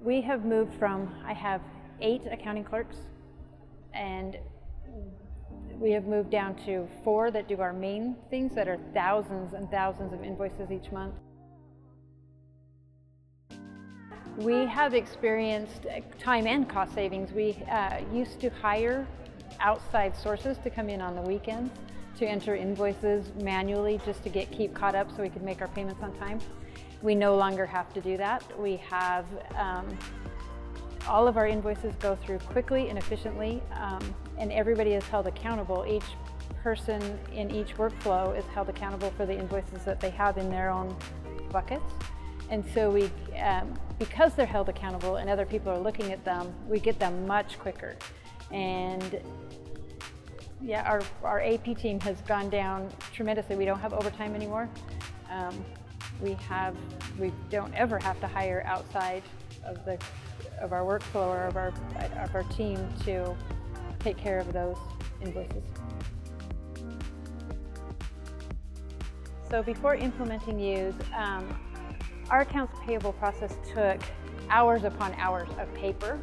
We have moved from, I have 8 accounting clerks, and we have moved down to 4 that do our main things that are thousands and thousands of invoices each month. We have experienced time and cost savings. We used to hire outside sources to come in on the weekends to enter invoices manually just to keep caught up so we could make our payments on time. We no longer have to do that. We have all of our invoices go through quickly and efficiently, and everybody is held accountable. Each person in each workflow is held accountable for the invoices that they have in their own buckets. And so we, because they're held accountable and other people are looking at them, we get them much quicker. And yeah, our AP team has gone down tremendously. We don't have overtime anymore. We don't ever have to hire outside of our workflow or of our team to take care of those invoices. So before implementing Yooz, our accounts payable process took hours upon hours of paper.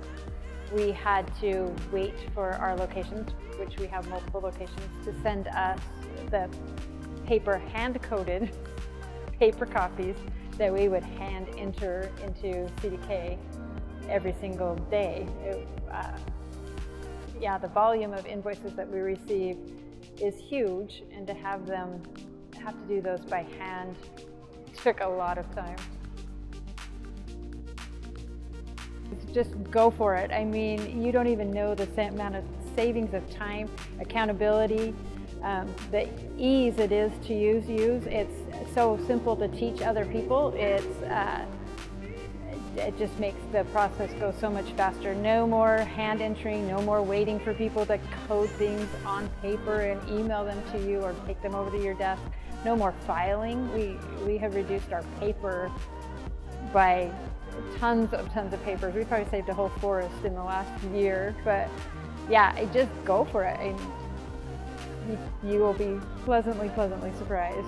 We had to wait for our locations, which we have multiple locations, to send us the paper hand-coded paper copies that we would hand enter into CDK every single day. Yeah, the volume of invoices that we receive is huge, and to have to do those by hand took a lot of time. Just go for it. I mean, you don't even know the amount of savings of time, accountability, the ease it is to use Yooz. It's so simple to teach other people. It just makes the process go so much faster. No more hand entering, no more waiting for people to code things on paper and email them to you or take them over to your desk. No more filing. We have reduced our paper by tons of papers. We probably saved a whole forest in the last year, but yeah, just go for it. You will be pleasantly surprised.